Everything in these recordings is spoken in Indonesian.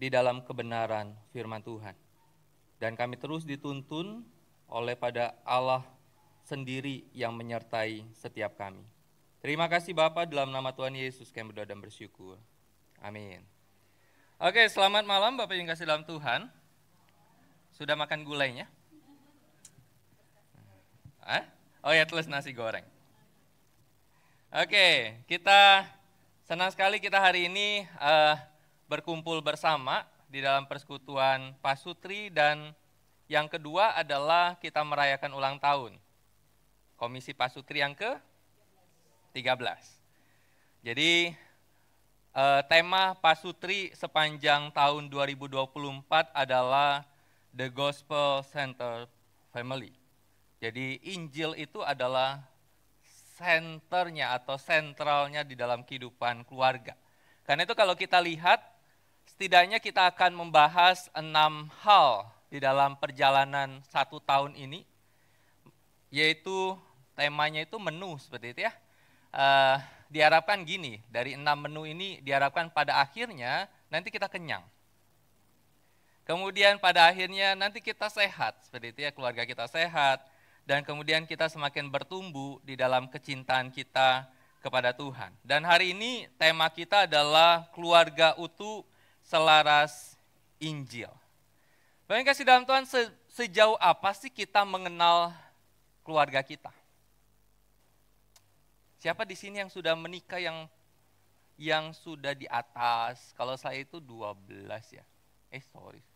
di dalam kebenaran firman Tuhan. Dan kami terus dituntun oleh pada Allah sendiri yang menyertai setiap kami. Terima kasih Bapa, dalam nama Tuhan Yesus kami berdoa dan bersyukur. Amin. Oke, selamat malam Bapak yang kasih dalam Tuhan. Sudah makan gulainya? Oh ya, terus nasi goreng. Oke, kita senang sekali kita hari ini berkumpul bersama di dalam persekutuan Pasutri, dan yang kedua adalah kita merayakan ulang tahun Komisi Pasutri yang ke-13. Jadi tema Pasutri sepanjang tahun 2024 adalah The Gospel Center Family. Jadi Injil itu adalah senternya atau sentralnya di dalam kehidupan keluarga. Karena itu kalau kita lihat, setidaknya kita akan membahas 6 hal di dalam perjalanan 1 tahun ini, yaitu temanya itu menu seperti itu ya. Diharapkan gini, dari 6 menu ini diharapkan pada akhirnya nanti kita kenyang. Kemudian pada akhirnya nanti kita sehat, seperti itu ya, keluarga kita sehat, dan kemudian kita semakin bertumbuh di dalam kecintaan kita kepada Tuhan. Dan hari ini tema kita adalah keluarga utuh selaras Injil. Bapak yang kasih dalam Tuhan, sejauh apa sih kita mengenal keluarga kita? Siapa di sini yang sudah menikah yang sudah di atas? Kalau saya itu 12 ya.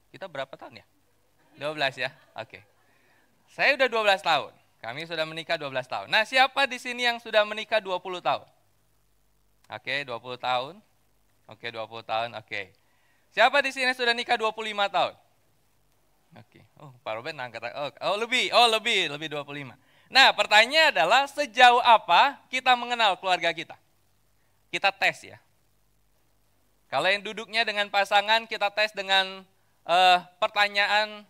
Kita berapa tahun ya? 12 ya? Oke. Saya udah 12 tahun. Kami sudah menikah 12 tahun. Nah, siapa di sini yang sudah menikah 20 tahun? Oke, 20 tahun. Oke, 20 tahun. Oke. Siapa di sini sudah nikah 25 tahun? Oke. Oh, Pak Robert angkat. Lebih 25. Nah, pertanyaannya adalah sejauh apa kita mengenal keluarga kita? Kita tes ya. Kalau yang duduknya dengan pasangan, kita tes dengan pertanyaan,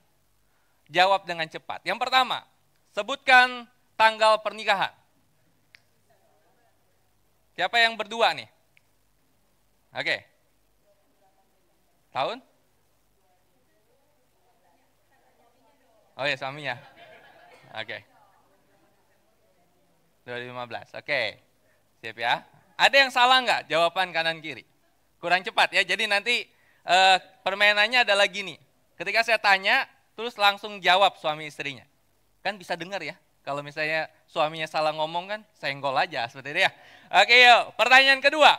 jawab dengan cepat. Yang pertama, sebutkan tanggal pernikahan. Siapa yang berdua nih? Oke. Tahun? Oh ya, suaminya. Oke. 2015, oke. Siap ya. Ada yang salah nggak jawaban kanan kiri? Kurang cepat ya, jadi nanti permainannya adalah gini. Ketika saya tanya, terus langsung jawab suami istrinya. Kan bisa dengar ya, kalau misalnya suaminya salah ngomong kan, senggol aja seperti itu ya. Oke yuk, pertanyaan kedua.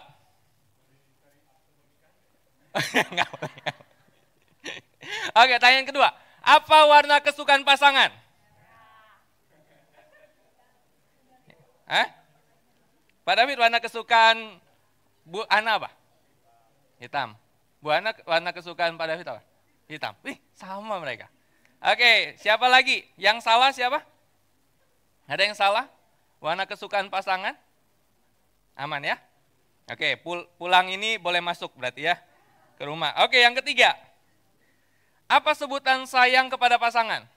Oke, pertanyaan kedua. Apa warna kesukaan pasangan? Pak David, warna kesukaan Bu Ana apa? Hitam. Bu Ana, warna kesukaan Pak David apa? Hitam. Sama mereka. Oke, siapa lagi? Yang salah siapa? Ada yang salah? Warna kesukaan pasangan? Aman ya? Oke, pulang ini boleh masuk berarti ya ke rumah. Oke, yang ketiga. Apa sebutan sayang kepada pasangan?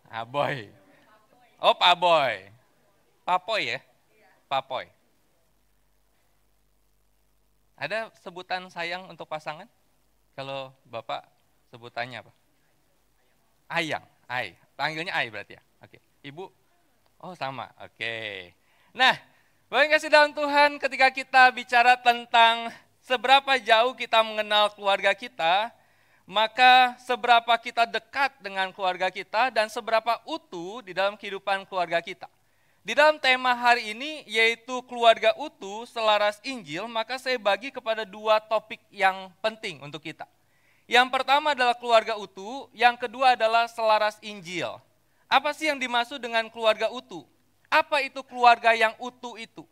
Aboy. Oh, Pak Boy. Papoy ya? Papoy. Ada sebutan sayang untuk pasangan? Kalau Bapak sebutannya apa? Ayang, Ai. Panggilnya Ai berarti ya? Oke. Ibu? Oh, sama. Oke. Nah, Bapak yang kasih dalam Tuhan, ketika kita bicara tentang seberapa jauh kita mengenal keluarga kita, maka seberapa kita dekat dengan keluarga kita dan seberapa utuh di dalam kehidupan keluarga kita. Di dalam tema hari ini yaitu keluarga utuh selaras Injil, maka saya bagi kepada 2 topik yang penting untuk kita. Yang pertama adalah keluarga utuh, yang kedua adalah selaras Injil. Apa sih yang dimaksud dengan keluarga utuh? Apa itu keluarga yang utuh itu?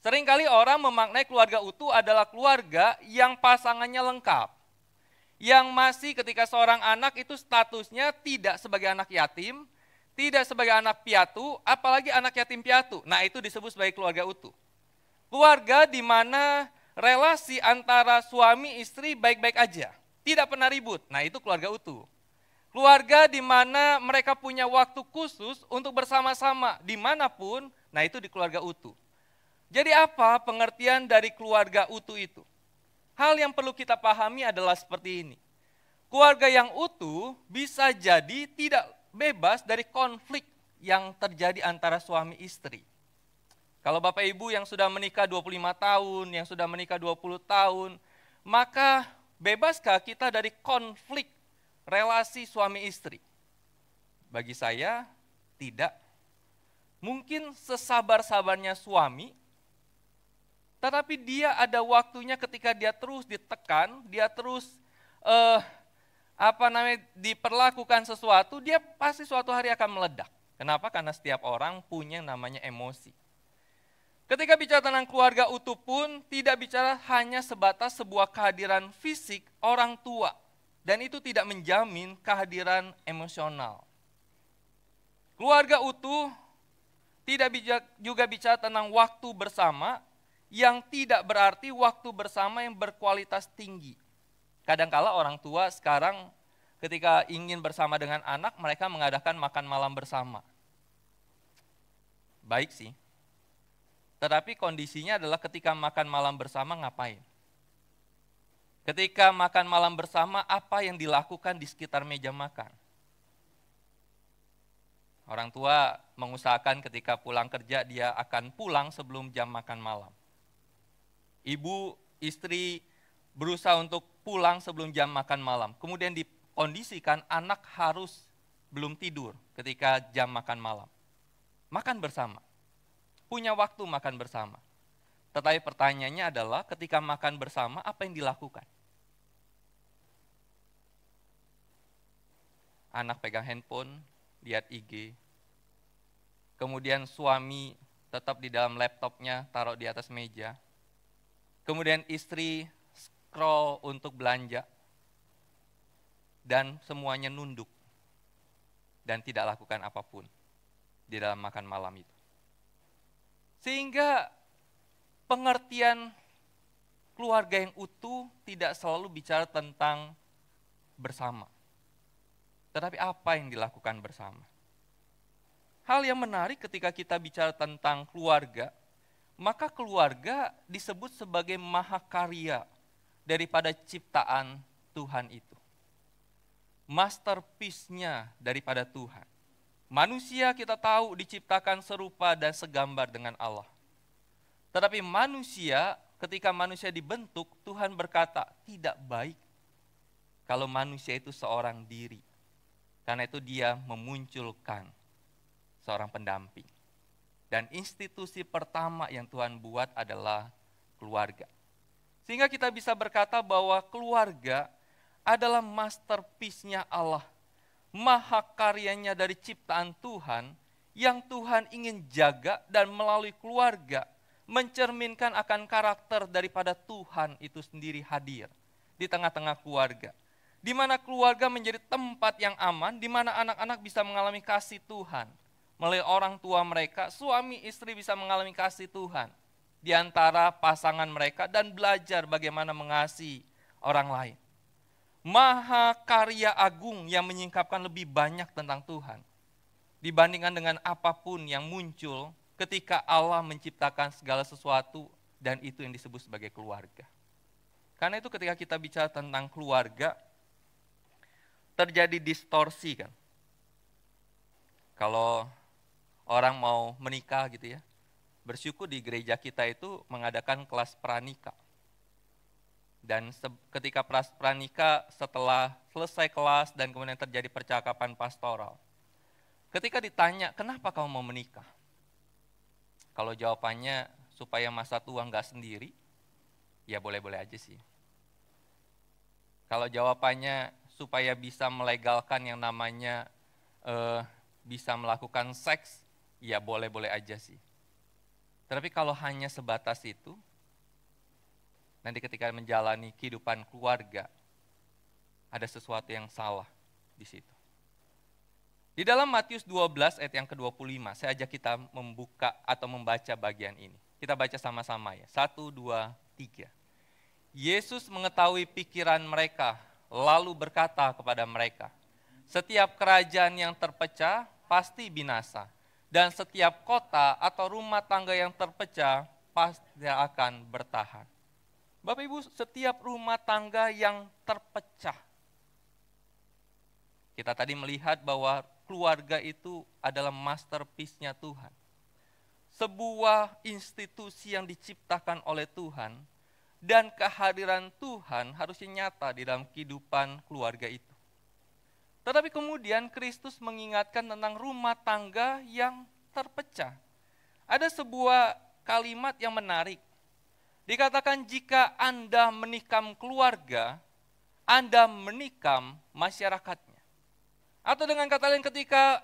Seringkali orang memaknai keluarga utuh adalah keluarga yang pasangannya lengkap. Yang masih ketika seorang anak itu statusnya tidak sebagai anak yatim, tidak sebagai anak piatu, apalagi anak yatim piatu. Nah, itu disebut sebagai keluarga utuh. Keluarga di mana relasi antara suami istri baik-baik aja, tidak pernah ribut. Nah, itu keluarga utuh. Keluarga di mana mereka punya waktu khusus untuk bersama-sama dimanapun, nah itu di keluarga utuh. Jadi apa pengertian dari keluarga utuh itu? Hal yang perlu kita pahami adalah seperti ini. Keluarga yang utuh bisa jadi tidak bebas dari konflik yang terjadi antara suami istri. Kalau Bapak Ibu yang sudah menikah 25 tahun, yang sudah menikah 20 tahun, maka bebaskah kita dari konflik relasi suami istri? Bagi saya, tidak. Mungkin sesabar-sabarnya suami, tetapi dia ada waktunya ketika dia terus ditekan, dia terus diperlakukan sesuatu, dia pasti suatu hari akan meledak. Kenapa? Karena setiap orang punya yang namanya emosi. Ketika bicara tentang keluarga utuh pun tidak bicara hanya sebatas sebuah kehadiran fisik orang tua, dan itu tidak menjamin kehadiran emosional. Keluarga utuh tidak juga bicara tentang waktu bersama, yang tidak berarti waktu bersama yang berkualitas tinggi. Kadangkala orang tua sekarang ketika ingin bersama dengan anak, mereka mengadakan makan malam bersama. Baik sih. Tetapi kondisinya adalah ketika makan malam bersama ngapain? Ketika makan malam bersama, apa yang dilakukan di sekitar meja makan? Orang tua mengusahakan ketika pulang kerja, dia akan pulang sebelum jam makan malam. Ibu, istri berusaha untuk pulang sebelum jam makan malam. Kemudian dikondisikan anak harus belum tidur ketika jam makan malam. Makan bersama. Punya waktu makan bersama. Tetapi pertanyaannya adalah ketika makan bersama apa yang dilakukan? Anak pegang handphone, lihat IG. Kemudian suami tetap di dalam laptopnya, taruh di atas meja. Kemudian istri scroll untuk belanja, dan semuanya nunduk, dan tidak lakukan apapun di dalam makan malam itu. Sehingga pengertian keluarga yang utuh tidak selalu bicara tentang bersama, tetapi apa yang dilakukan bersama. Hal yang menarik ketika kita bicara tentang keluarga, maka keluarga disebut sebagai mahakarya daripada ciptaan Tuhan itu. Masterpiece-nya daripada Tuhan. Manusia kita tahu diciptakan serupa dan segambar dengan Allah. Tetapi manusia, ketika manusia dibentuk, Tuhan berkata, tidak baik kalau manusia itu seorang diri. Karena itu dia memunculkan seorang pendamping. Dan institusi pertama yang Tuhan buat adalah keluarga. Sehingga kita bisa berkata bahwa keluarga adalah masterpiece-nya Allah. Mahakaryanya dari ciptaan Tuhan yang Tuhan ingin jaga dan melalui keluarga mencerminkan akan karakter daripada Tuhan itu sendiri hadir di tengah-tengah keluarga. Di mana keluarga menjadi tempat yang aman, di mana anak-anak bisa mengalami kasih Tuhan. Melalui orang tua mereka, suami istri bisa mengalami kasih Tuhan di antara pasangan mereka dan belajar bagaimana mengasihi orang lain. Mahakarya agung yang menyingkapkan lebih banyak tentang Tuhan dibandingkan dengan apapun yang muncul ketika Allah menciptakan segala sesuatu, dan itu yang disebut sebagai keluarga. Karena itu ketika kita bicara tentang keluarga, terjadi distorsi kan. Kalau orang mau menikah gitu ya, bersyukur di gereja kita itu mengadakan kelas pranikah. Dan ketika pranikah, setelah selesai kelas dan kemudian terjadi percakapan pastoral. Ketika ditanya, kenapa kamu mau menikah? Kalau jawabannya supaya masa tua nggak sendiri, ya boleh-boleh aja sih. Kalau jawabannya supaya bisa melegalkan yang namanya bisa melakukan seks, ya boleh-boleh aja sih. Tapi kalau hanya sebatas itu, nanti ketika menjalani kehidupan keluarga, ada sesuatu yang salah di situ. Di dalam Matius 12 ayat yang ke-25, saya ajak kita membuka atau membaca bagian ini. Kita baca sama-sama ya, 1, 2, 3. Yesus mengetahui pikiran mereka, lalu berkata kepada mereka, setiap kerajaan yang terpecah pasti binasa, dan setiap kota atau rumah tangga yang terpecah pasti akan bertahan. Bapak Ibu, setiap rumah tangga yang terpecah, kita tadi melihat bahwa keluarga itu adalah masterpiece-nya Tuhan. Sebuah institusi yang diciptakan oleh Tuhan, dan kehadiran Tuhan harusnya nyata di dalam kehidupan keluarga itu. Tetapi kemudian Kristus mengingatkan tentang rumah tangga yang terpecah. Ada sebuah kalimat yang menarik. Dikatakan jika Anda menikam keluarga, Anda menikam masyarakatnya. Atau dengan kata lain ketika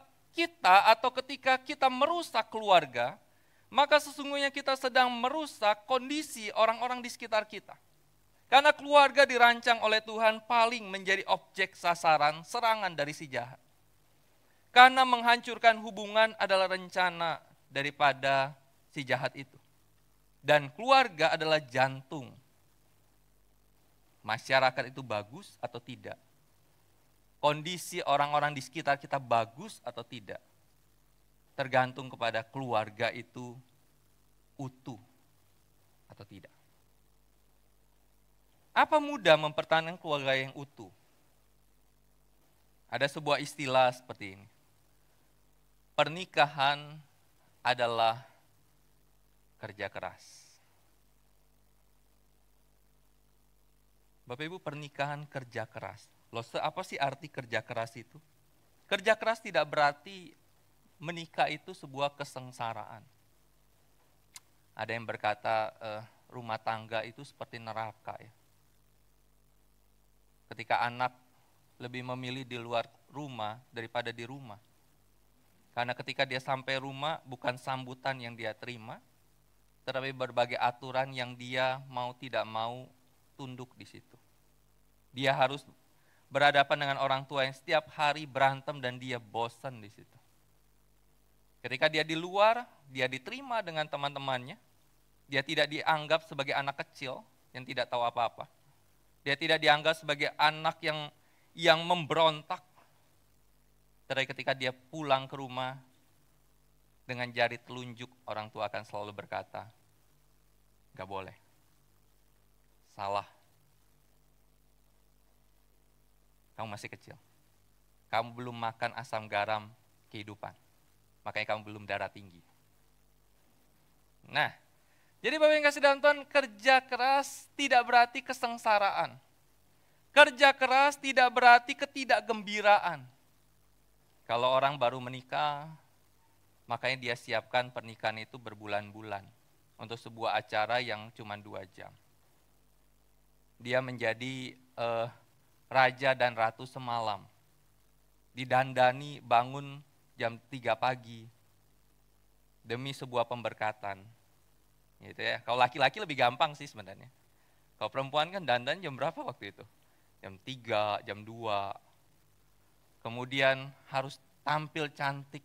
kita merusak keluarga, maka sesungguhnya kita sedang merusak kondisi orang-orang di sekitar kita. Karena keluarga dirancang oleh Tuhan paling menjadi objek sasaran serangan dari si jahat. Karena menghancurkan hubungan adalah rencana daripada si jahat itu. Dan keluarga adalah jantung. Masyarakat itu bagus atau tidak? Kondisi orang-orang di sekitar kita bagus atau tidak? Tergantung kepada keluarga itu utuh atau tidak. Apa mudah mempertahankan keluarga yang utuh? Ada sebuah istilah seperti ini. Pernikahan adalah kerja keras. Bapak Ibu, pernikahan kerja keras. Loh, apa sih arti kerja keras itu? Kerja keras tidak berarti menikah itu sebuah kesengsaraan. Ada yang berkata rumah tangga itu seperti neraka ya. Ketika anak lebih memilih di luar rumah daripada di rumah. Karena ketika dia sampai rumah bukan sambutan yang dia terima, tetapi berbagai aturan yang dia mau tidak mau tunduk di situ. Dia harus berhadapan dengan orang tua yang setiap hari berantem dan dia bosan di situ. Ketika dia di luar, dia diterima dengan teman-temannya. Dia tidak dianggap sebagai anak kecil yang tidak tahu apa-apa. Dia tidak dianggap sebagai anak yang memberontak. Tetapi ketika dia pulang ke rumah, dengan jari telunjuk orang tua akan selalu berkata, gak boleh, salah. Kamu masih kecil. Kamu belum makan asam garam kehidupan. Makanya kamu belum darah tinggi. Nah, jadi Bapak yang kasih dalam Tuhan, kerja keras tidak berarti kesengsaraan. Kerja keras tidak berarti ketidakgembiraan. Kalau orang baru menikah, makanya dia siapkan pernikahan itu berbulan-bulan untuk sebuah acara yang cuma 2 jam. Dia menjadi raja dan ratu semalam. Didandani bangun jam 3 pagi demi sebuah pemberkatan. Gitu ya. Kalau laki-laki lebih gampang sih sebenarnya. Kalau perempuan kan dandan jam berapa waktu itu? Jam 3, jam 2. Kemudian harus tampil cantik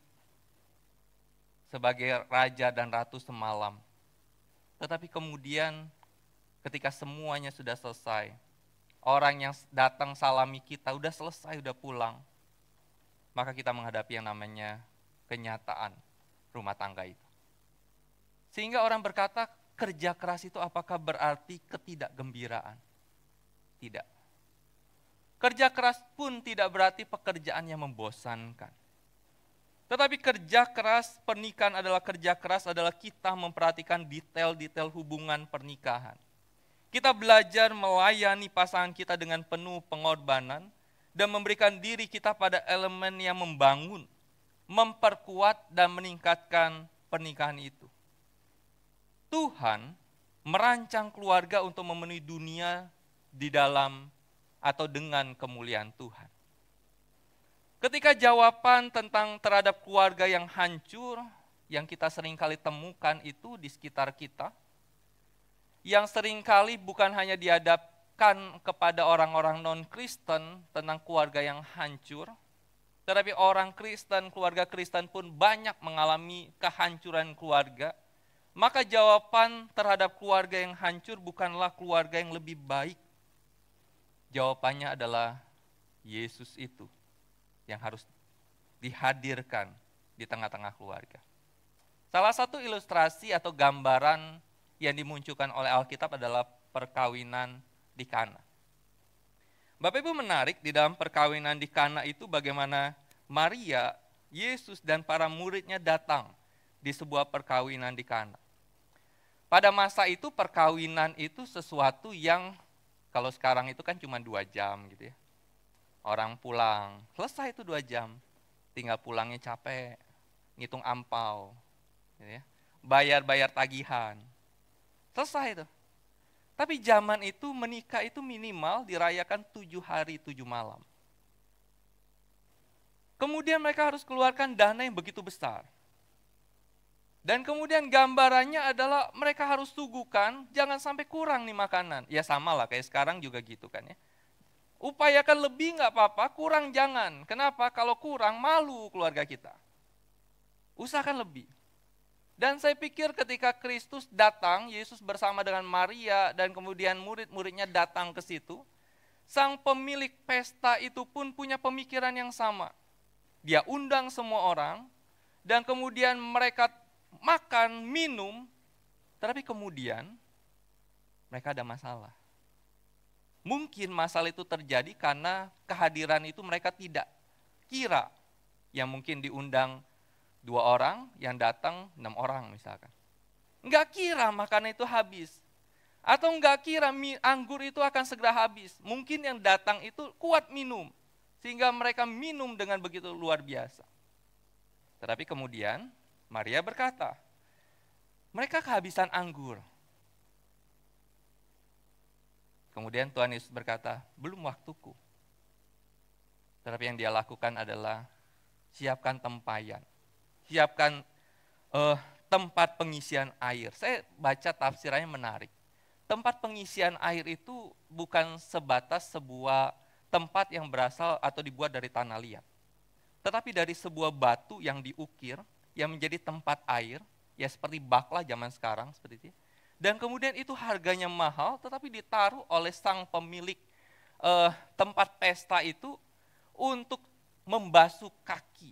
sebagai raja dan ratu semalam. Tetapi kemudian ketika semuanya sudah selesai, orang yang datang salami kita udah selesai, udah pulang, maka kita menghadapi yang namanya kenyataan rumah tangga itu. Sehingga orang berkata, kerja keras itu apakah berarti ketidakgembiraan? Tidak. Kerja keras pun tidak berarti pekerjaan yang membosankan. Tetapi kerja keras pernikahan adalah kerja keras adalah kita memperhatikan detail-detail hubungan pernikahan. Kita belajar melayani pasangan kita dengan penuh pengorbanan dan memberikan diri kita pada elemen yang membangun, memperkuat dan meningkatkan pernikahan itu. Tuhan merancang keluarga untuk memenuhi dunia di dalam atau dengan kemuliaan Tuhan. Ketika jawaban terhadap keluarga yang hancur, yang kita seringkali temukan itu di sekitar kita, yang seringkali bukan hanya dihadapkan kepada orang-orang non-Kristen tentang keluarga yang hancur, tetapi orang Kristen, keluarga Kristen pun banyak mengalami kehancuran keluarga. Maka jawaban terhadap keluarga yang hancur bukanlah keluarga yang lebih baik. Jawabannya adalah Yesus itu yang harus dihadirkan di tengah-tengah keluarga. Salah satu ilustrasi atau gambaran yang dimunculkan oleh Alkitab adalah perkawinan di Kana. Bapak Ibu, menarik di dalam perkawinan di Kana itu bagaimana Maria, Yesus dan para muridnya datang di sebuah perkawinan di Kana. Pada masa itu perkawinan itu sesuatu yang kalau sekarang itu kan cuma 2 jam gitu ya. Orang pulang, selesai itu 2 jam. Tinggal pulangnya capek, ngitung ampau, gitu ya. Bayar-bayar tagihan. Selesai itu. Tapi zaman itu menikah itu minimal dirayakan 7 hari 7 malam. Kemudian mereka harus keluarkan dana yang begitu besar. Dan kemudian gambarannya adalah mereka harus suguhkan, jangan sampai kurang nih makanan. Ya sama lah kayak sekarang juga gitu kan ya. Upayakan lebih nggak apa-apa, kurang jangan. Kenapa? Kalau kurang malu keluarga kita. Usahakan lebih. Dan saya pikir ketika Kristus datang, Yesus bersama dengan Maria dan kemudian murid-muridnya datang ke situ, sang pemilik pesta itu pun punya pemikiran yang sama. Dia undang semua orang dan kemudian mereka makan, minum, tetapi kemudian mereka ada masalah. Mungkin masalah itu terjadi karena kehadiran itu mereka tidak kira, yang mungkin diundang 2 orang, yang datang 6 orang misalkan. Enggak kira makanan itu habis. Atau enggak kira anggur itu akan segera habis. Mungkin yang datang itu kuat minum, sehingga mereka minum dengan begitu luar biasa. Tetapi kemudian Maria berkata, mereka kehabisan anggur. Kemudian Tuhan Yesus berkata, belum waktuku. Tetapi yang dia lakukan adalah siapkan tempayan. Siapkan tempat pengisian air. Saya baca tafsirannya menarik. Tempat pengisian air itu bukan sebatas sebuah tempat yang berasal atau dibuat dari tanah liat. Tetapi dari sebuah batu yang diukir, yang menjadi tempat air, ya seperti bak lah zaman sekarang, seperti itu. Dan kemudian itu harganya mahal, tetapi ditaruh oleh sang pemilik tempat pesta itu untuk membasuh kaki.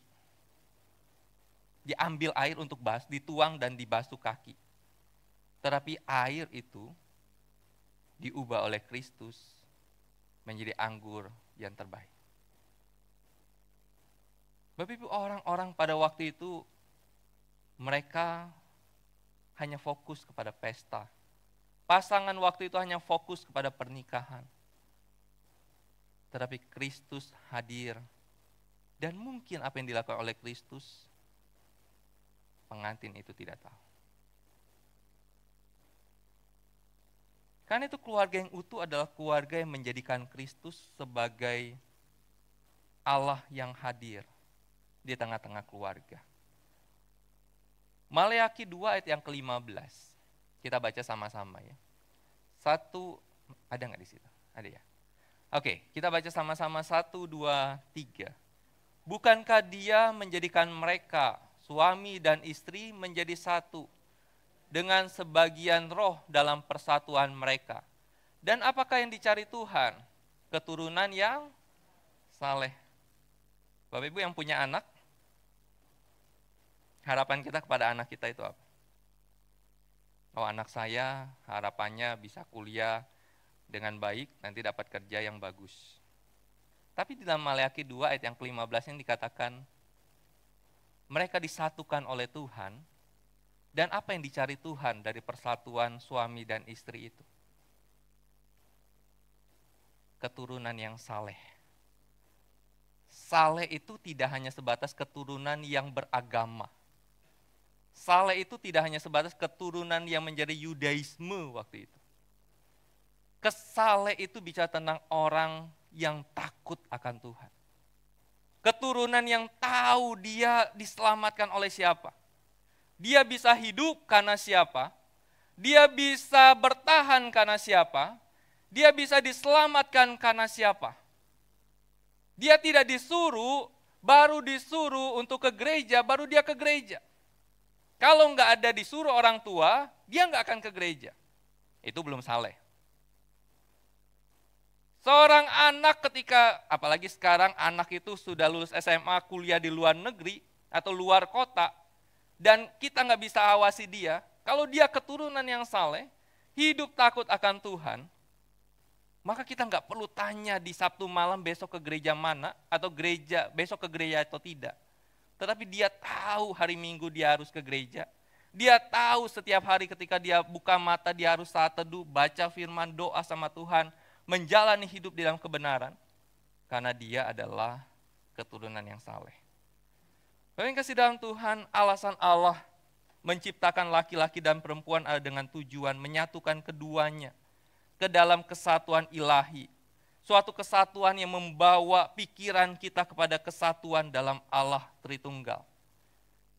Diambil air untuk dituang dan dibasuh kaki. Tetapi air itu diubah oleh Kristus menjadi anggur yang terbaik. Bapak Ibu, orang-orang pada waktu itu mereka hanya fokus kepada pesta. Pasangan waktu itu hanya fokus kepada pernikahan. Tetapi Kristus hadir. Dan mungkin apa yang dilakukan oleh Kristus, pengantin itu tidak tahu. Karena itu keluarga yang utuh adalah keluarga yang menjadikan Kristus sebagai Allah yang hadir di tengah-tengah keluarga. Maleakhi 2 ayat yang ke-15. Kita baca sama-sama ya. 1, ada nggak di situ? Ada ya? Oke, kita baca sama-sama 1, 2, 3. Bukankah dia menjadikan mereka, suami dan istri menjadi satu, dengan sebagian roh dalam persatuan mereka. Dan apakah yang dicari Tuhan? Keturunan yang saleh. Bapak Ibu yang punya anak, harapan kita kepada anak kita itu apa? Oh, anak saya harapannya bisa kuliah dengan baik, nanti dapat kerja yang bagus. Tapi di dalam Maleakhi 2 ayat yang ke-15 yang dikatakan, mereka disatukan oleh Tuhan, dan apa yang dicari Tuhan dari persatuan suami dan istri itu? Keturunan yang saleh. Saleh itu tidak hanya sebatas keturunan yang beragama. Saleh itu tidak hanya sebatas keturunan yang menjadi Yudaisme waktu itu. Kesaleh itu bicara tentang orang yang takut akan Tuhan. Keturunan yang tahu dia diselamatkan oleh siapa. Dia bisa hidup karena siapa. Dia bisa bertahan karena siapa. Dia bisa diselamatkan karena siapa. Dia tidak disuruh, baru disuruh untuk ke gereja, baru dia ke gereja. Kalau nggak ada disuruh orang tua, dia nggak akan ke gereja. Itu belum saleh. Seorang anak ketika, apalagi sekarang anak itu sudah lulus SMA, kuliah di luar negeri atau luar kota, dan kita nggak bisa awasi dia, Kalau dia keturunan yang saleh, hidup takut akan Tuhan, maka kita nggak perlu tanya di Sabtu malam besok ke gereja mana, atau besok ke gereja atau tidak. Tetapi dia tahu hari Minggu dia harus ke gereja. Dia tahu setiap hari ketika dia buka mata dia harus saat teduh, baca firman, doa sama Tuhan, menjalani hidup di dalam kebenaran. Karena dia adalah keturunan yang saleh. Bapak yang kasih dalam Tuhan, alasan Allah menciptakan laki-laki dan perempuan adalah dengan tujuan menyatukan keduanya ke dalam kesatuan ilahi. Suatu kesatuan yang membawa pikiran kita kepada kesatuan dalam Allah Tritunggal.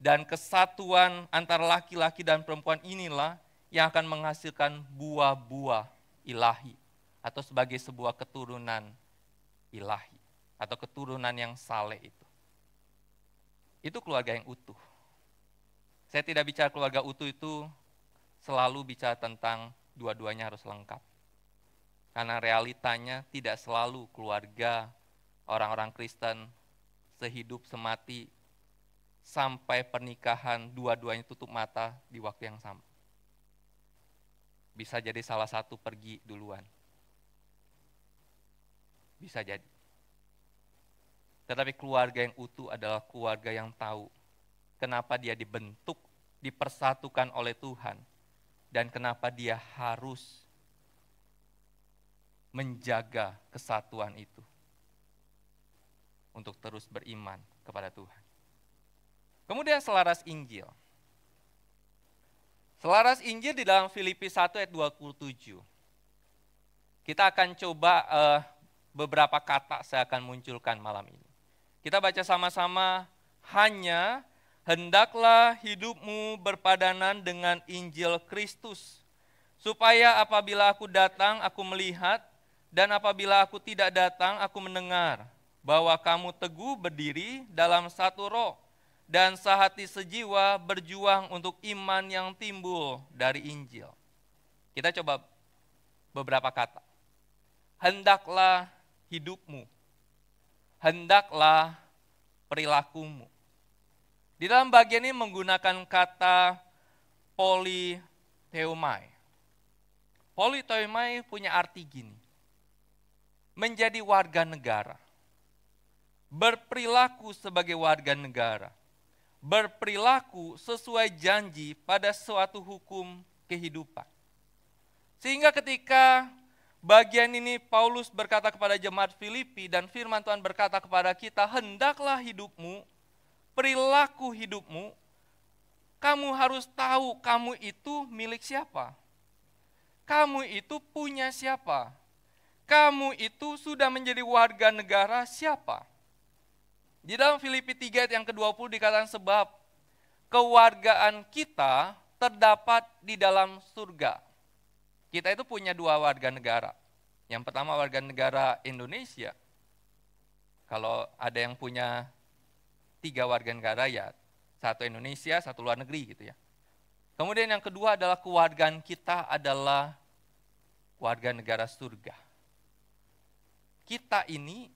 Dan kesatuan antara laki-laki dan perempuan inilah yang akan menghasilkan buah-buah ilahi. Atau sebagai sebuah keturunan ilahi. Atau keturunan yang saleh itu. Itu keluarga yang utuh. Saya tidak bicara keluarga utuh itu selalu bicara tentang dua-duanya harus lengkap. Karena realitanya tidak selalu keluarga orang-orang Kristen sehidup semati sampai pernikahan dua-duanya tutup mata di waktu yang sama. Bisa jadi salah satu pergi duluan. Bisa jadi. Tetapi keluarga yang utuh adalah keluarga yang tahu kenapa dia dibentuk, dipersatukan oleh Tuhan, dan kenapa dia harus menjaga kesatuan itu untuk terus beriman kepada Tuhan. Kemudian selaras Injil. Selaras Injil di dalam Filipi 1 ayat 27. Kita akan coba beberapa kata saya akan munculkan malam ini. Kita baca sama-sama, hanya hendaklah hidupmu berpadanan dengan Injil Kristus, supaya apabila aku datang, aku melihat, dan apabila aku tidak datang, aku mendengar, bahwa kamu teguh berdiri dalam satu roh, dan sehati sejiwa berjuang untuk iman yang timbul dari Injil. Kita coba beberapa kata. Hendaklah hidupmu, hendaklah perilakumu. Di dalam bagian ini menggunakan kata politeomai. Politeomai punya arti gini. Menjadi warga negara. Berperilaku sebagai warga negara. Berperilaku sesuai janji pada suatu hukum kehidupan. Sehingga ketika bagian ini Paulus berkata kepada jemaat Filipi dan firman Tuhan berkata kepada kita, hendaklah hidupmu, perilaku hidupmu, kamu harus tahu kamu itu milik siapa. Kamu itu punya siapa. Kamu itu sudah menjadi warga negara siapa. Di dalam Filipi 3 ayat yang ke-20 dikatakan sebab kewargaan kita terdapat di dalam surga. Kita itu punya dua warga negara. Yang pertama warga negara Indonesia. Kalau ada yang punya 3 warga negara ya, satu Indonesia, satu luar negeri gitu ya. Kemudian yang kedua adalah kewargaan kita adalah warga negara surga. Kita ini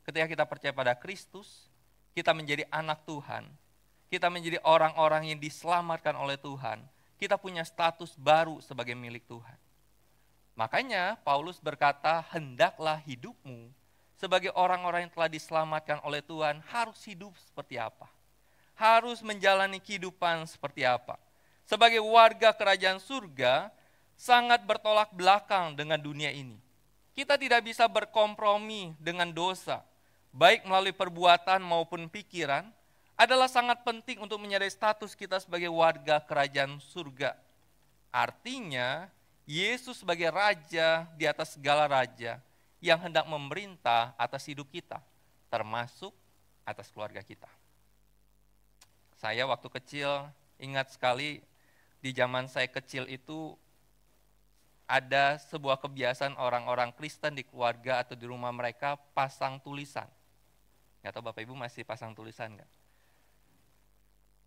ketika kita percaya pada Kristus, kita menjadi anak Tuhan, kita menjadi orang-orang yang diselamatkan oleh Tuhan, kita punya status baru sebagai milik Tuhan. Makanya Paulus berkata, hendaklah hidupmu sebagai orang-orang yang telah diselamatkan oleh Tuhan harus hidup seperti apa? Harus menjalani kehidupan seperti apa? Sebagai warga kerajaan surga, sangat bertolak belakang dengan dunia ini. Kita tidak bisa berkompromi dengan dosa, baik melalui perbuatan maupun pikiran, adalah sangat penting untuk menyadari status kita sebagai warga kerajaan surga. Artinya, Yesus sebagai raja di atas segala raja yang hendak memerintah atas hidup kita, termasuk atas keluarga kita. Saya waktu kecil ingat sekali di zaman saya kecil itu ada sebuah kebiasaan orang-orang Kristen di keluarga atau di rumah mereka pasang tulisan. Nggak tahu Bapak Ibu masih pasang tulisan nggak?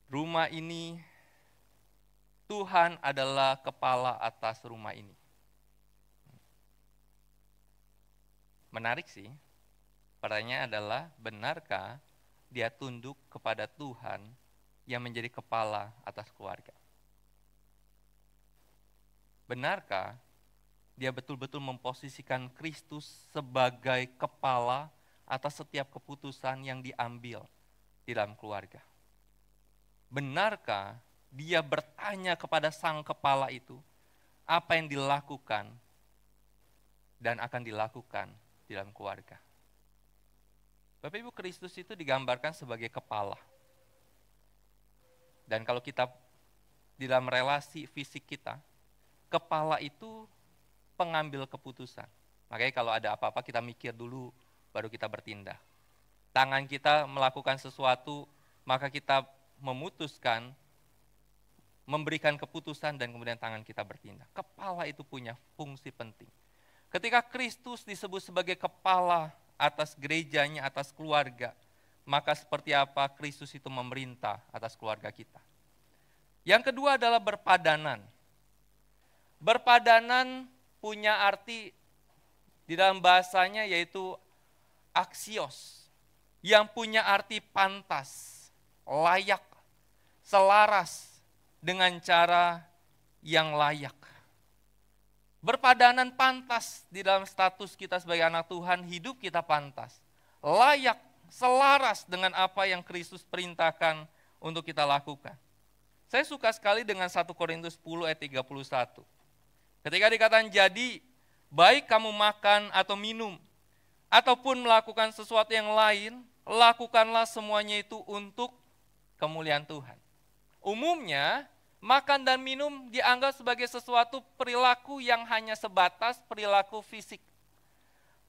Rumah ini, Tuhan adalah kepala atas rumah ini. Menarik sih, pertanyaannya adalah benarkah dia tunduk kepada Tuhan yang menjadi kepala atas keluarga? Benarkah dia betul-betul memposisikan Kristus sebagai kepala atas setiap keputusan yang diambil di dalam keluarga? Benarkah dia bertanya kepada sang kepala itu apa yang dilakukan dan akan dilakukan di dalam keluarga? Bapak Ibu, Kristus itu digambarkan sebagai kepala. Dan kalau kita di dalam relasi fisik kita, kepala itu pengambil keputusan. Makanya kalau ada apa-apa kita mikir dulu, baru kita bertindak. Tangan kita melakukan sesuatu, maka kita memutuskan, memberikan keputusan, dan kemudian tangan kita bertindak. Kepala itu punya fungsi penting. Ketika Kristus disebut sebagai kepala atas gerejanya, atas keluarga, maka seperti apa Kristus itu memerintah atas keluarga kita. Yang kedua adalah berpadanan. Berpadanan punya arti di dalam bahasanya yaitu aksios, yang punya arti pantas, layak, selaras dengan cara yang layak. Berpadanan pantas di dalam status kita sebagai anak Tuhan, hidup kita pantas, layak, selaras dengan apa yang Kristus perintahkan untuk kita lakukan. Saya suka sekali dengan 1 Korintus 10 ayat 31. Ketika dikatakan, jadi baik kamu makan atau minum, ataupun melakukan sesuatu yang lain, lakukanlah semuanya itu untuk kemuliaan Tuhan. Umumnya, makan dan minum dianggap sebagai sesuatu perilaku yang hanya sebatas perilaku fisik,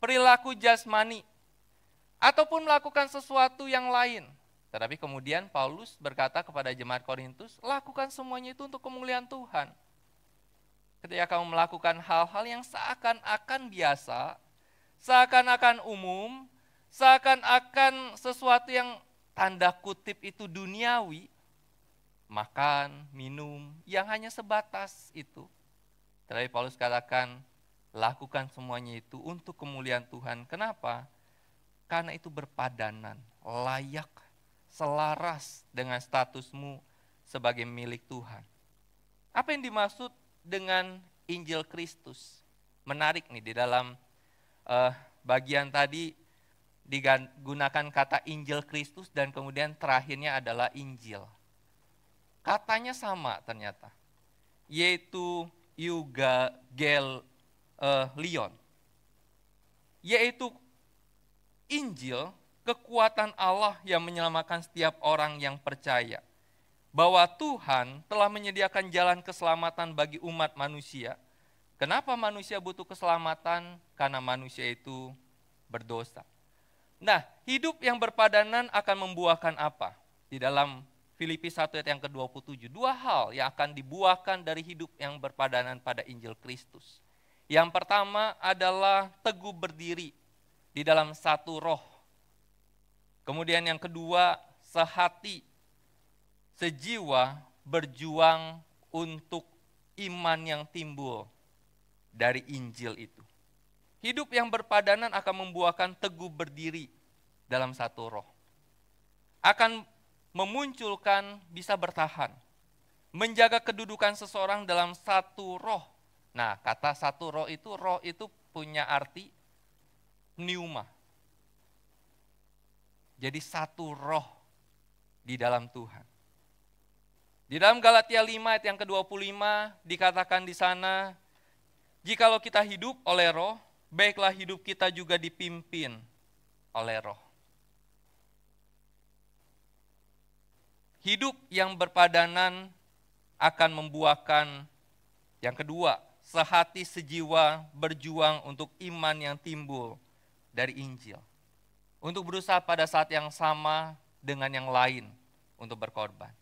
perilaku jasmani, ataupun melakukan sesuatu yang lain. Tetapi kemudian Paulus berkata kepada jemaat Korintus, lakukan semuanya itu untuk kemuliaan Tuhan. Ketika kamu melakukan hal-hal yang seakan-akan biasa, seakan-akan umum, seakan-akan sesuatu yang tanda kutip itu duniawi, makan, minum, yang hanya sebatas itu. Tetapi Paulus katakan, lakukan semuanya itu untuk kemuliaan Tuhan. Kenapa? Karena itu berpadanan, layak, selaras dengan statusmu sebagai milik Tuhan. Apa yang dimaksud dengan Injil Kristus? Menarik nih, di dalam bagian tadi digunakan kata Injil Kristus dan kemudian terakhirnya adalah Injil. Katanya sama ternyata, yaitu Leon, yaitu Injil, kekuatan Allah yang menyelamatkan setiap orang yang percaya. Bahwa Tuhan telah menyediakan jalan keselamatan bagi umat manusia. Kenapa manusia butuh keselamatan? Karena manusia itu berdosa. Nah, hidup yang berpadanan akan membuahkan apa? Di dalam Filipi 1 ayat yang ke-27, dua hal yang akan dibuahkan dari hidup yang berpadanan pada Injil Kristus. Yang pertama adalah teguh berdiri di dalam satu roh. Kemudian yang kedua, sehati, sejiwa berjuang untuk iman yang timbul dari Injil itu. Hidup yang berpadanan akan membuahkan teguh berdiri dalam satu roh. Akan memunculkan bisa bertahan, menjaga kedudukan seseorang dalam satu roh. Nah, kata satu roh itu punya arti pneuma. Jadi satu roh di dalam Tuhan. Di dalam Galatia 5 ayat yang ke-25 dikatakan di sana, jikalau kita hidup oleh roh, baiklah hidup kita juga dipimpin oleh roh. Hidup yang berpadanan akan membuahkan yang kedua, sehati sejiwa berjuang untuk iman yang timbul dari Injil. Untuk berusaha pada saat yang sama dengan yang lain untuk berkorban.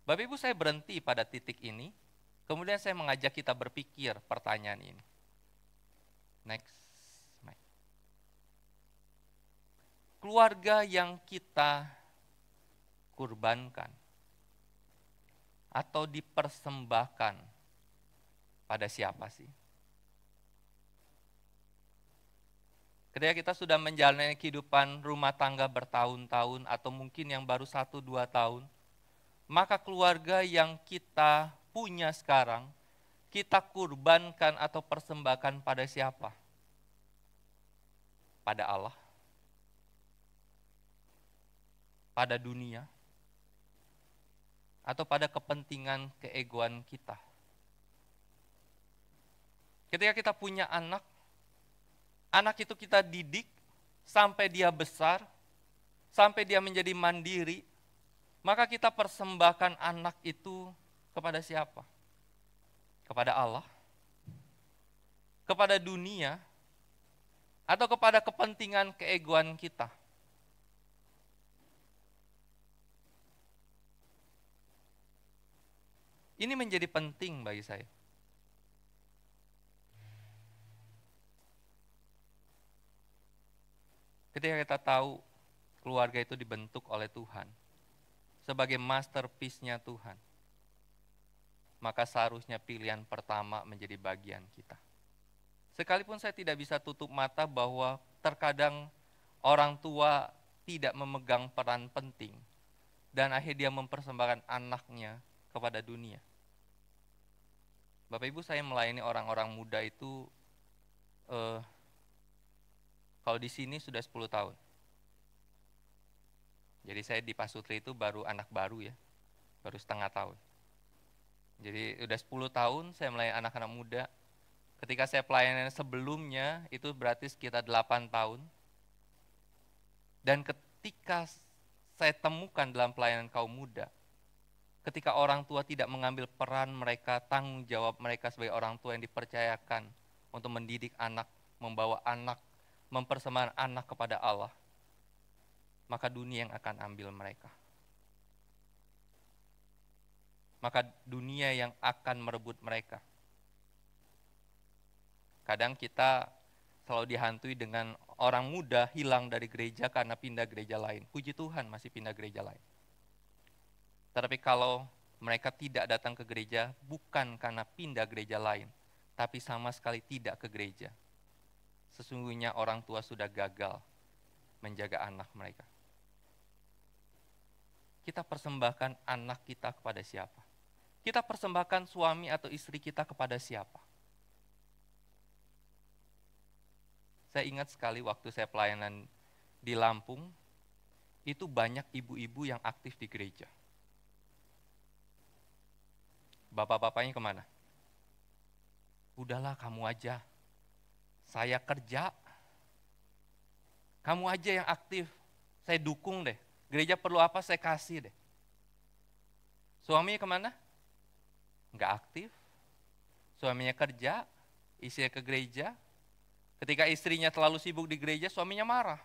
Bapak Ibu, saya berhenti pada titik ini, kemudian saya mengajak kita berpikir pertanyaan ini. Next. Keluarga yang kita kurbankan atau dipersembahkan pada siapa sih? Ketika kita sudah menjalani kehidupan rumah tangga bertahun-tahun atau mungkin yang baru 1-2 tahun, maka keluarga yang kita punya sekarang, kita kurbankan atau persembahkan pada siapa? Pada Allah? Pada dunia? Atau pada kepentingan keegoan kita? Ketika kita punya anak itu kita didik sampai dia besar, sampai dia menjadi mandiri, maka kita persembahkan anak itu kepada siapa? Kepada Allah? Kepada dunia? Atau kepada kepentingan keegoan kita? Ini menjadi penting bagi saya. Ketika kita tahu keluarga itu dibentuk oleh Tuhan, sebagai masterpiece-nya Tuhan, maka seharusnya pilihan pertama menjadi bagian kita. Sekalipun saya tidak bisa tutup mata bahwa terkadang orang tua tidak memegang peran penting, dan akhirnya dia mempersembahkan anaknya kepada dunia. Bapak Ibu, saya melayani orang-orang muda itu, kalau di sini sudah 10 tahun. Jadi saya di Pasutri itu baru anak baru ya, baru setengah tahun. Jadi udah 10 tahun saya melayani anak-anak muda. Ketika saya pelayanan sebelumnya itu berarti sekitar 8 tahun. Dan ketika saya temukan dalam pelayanan kaum muda, ketika orang tua tidak mengambil peran mereka, tanggung jawab mereka sebagai orang tua yang dipercayakan untuk mendidik anak, membawa anak, mempersembahkan anak kepada Allah, maka dunia yang akan ambil mereka. Maka dunia yang akan merebut mereka. Kadang kita selalu dihantui dengan orang muda hilang dari gereja karena pindah gereja lain. Puji Tuhan masih pindah gereja lain. Tetapi kalau mereka tidak datang ke gereja bukan karena pindah gereja lain, tapi sama sekali tidak ke gereja, sesungguhnya orang tua sudah gagal menjaga anak mereka. Kita persembahkan anak kita kepada siapa? Kita persembahkan suami atau istri kita kepada siapa? Saya ingat sekali waktu saya pelayanan di Lampung, itu banyak ibu-ibu yang aktif di gereja. Bapak-bapaknya kemana? Udahlah kamu aja, saya kerja, kamu aja yang aktif, saya dukung deh. Gereja perlu apa saya kasih deh. Suaminya kemana? Enggak aktif. Suaminya kerja, istrinya ke gereja. Ketika istrinya terlalu sibuk di gereja, suaminya marah.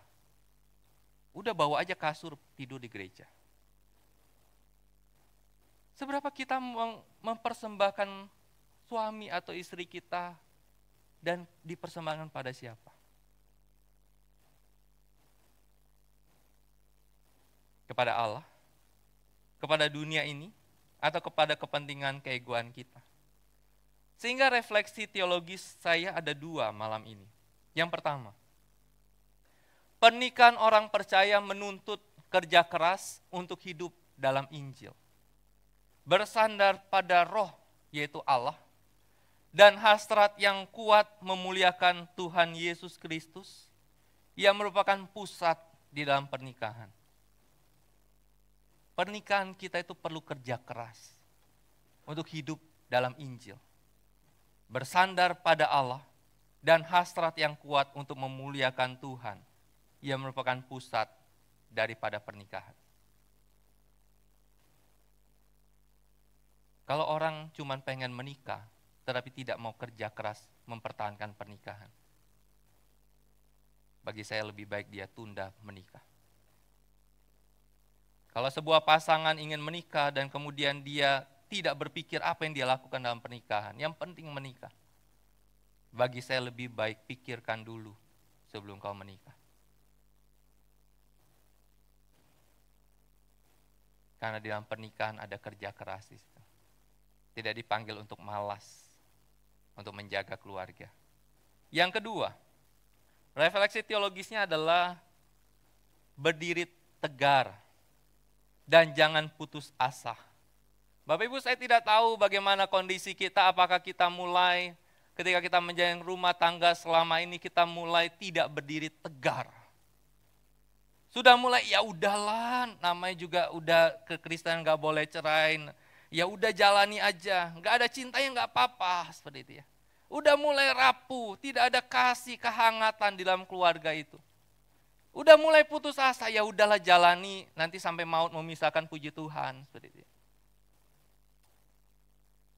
Udah bawa aja kasur, tidur di gereja. Seberapa kita mempersembahkan suami atau istri kita dan dipersembahkan pada siapa? Kepada Allah, kepada dunia ini, atau kepada kepentingan keegoan kita. Sehingga refleksi teologis saya ada dua malam ini. Yang pertama, pernikahan orang percaya menuntut kerja keras untuk hidup dalam Injil. Bersandar pada roh, yaitu Allah, dan hasrat yang kuat memuliakan Tuhan Yesus Kristus, yang merupakan pusat di dalam pernikahan. Pernikahan kita itu perlu kerja keras untuk hidup dalam Injil. Bersandar pada Allah dan hasrat yang kuat untuk memuliakan Tuhan yang merupakan pusat daripada pernikahan. Kalau orang cuma pengen menikah tetapi tidak mau kerja keras mempertahankan pernikahan, bagi saya lebih baik dia tunda menikah. Kalau sebuah pasangan ingin menikah dan kemudian dia tidak berpikir apa yang dia lakukan dalam pernikahan, yang penting menikah. Bagi saya lebih baik pikirkan dulu sebelum kau menikah. Karena di dalam pernikahan ada kerja keras. Tidak dipanggil untuk malas, untuk menjaga keluarga. Yang kedua, refleksi teologisnya adalah berdiri tegar dan jangan putus asa Bapak Ibu, saya tidak tahu bagaimana kondisi kita, apakah kita mulai ketika kita menjalani rumah tangga selama ini kita mulai tidak berdiri tegar. Sudah mulai ya udahlah, namanya juga udah kekristenan nggak boleh cerai. Ya udah jalani aja, nggak ada cintanya nggak apa-apa seperti itu ya. Udah mulai rapuh, tidak ada kasih kehangatan di dalam keluarga itu. Udah mulai putus asa, ya udahlah jalani, nanti sampai maut memisahkan, puji Tuhan seperti itu.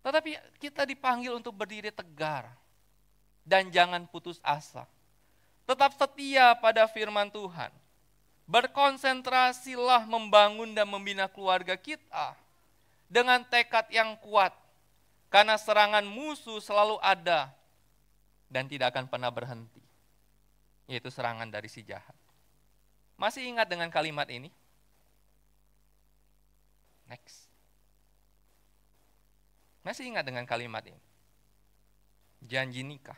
Tetapi kita dipanggil untuk berdiri tegar dan jangan putus asa. Tetap setia pada firman Tuhan. Berkonsentrasilah membangun dan membina keluarga kita dengan tekad yang kuat, karena serangan musuh selalu ada dan tidak akan pernah berhenti, yaitu serangan dari si jahat. Masih ingat dengan kalimat ini? Next. Masih ingat dengan kalimat ini? Janji nikah.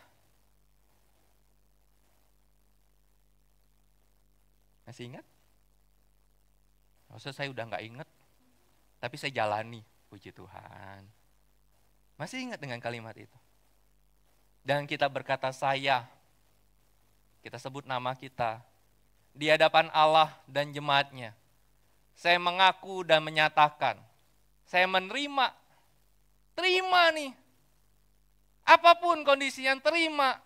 Masih ingat? Maksudnya saya udah nggak ingat, tapi saya jalani, puji Tuhan. Masih ingat dengan kalimat itu? Dan kita berkata saya, kita sebut nama kita, di hadapan Allah dan jemaatnya. Saya mengaku dan menyatakan, saya menerima, terima nih. Apapun kondisinya terima.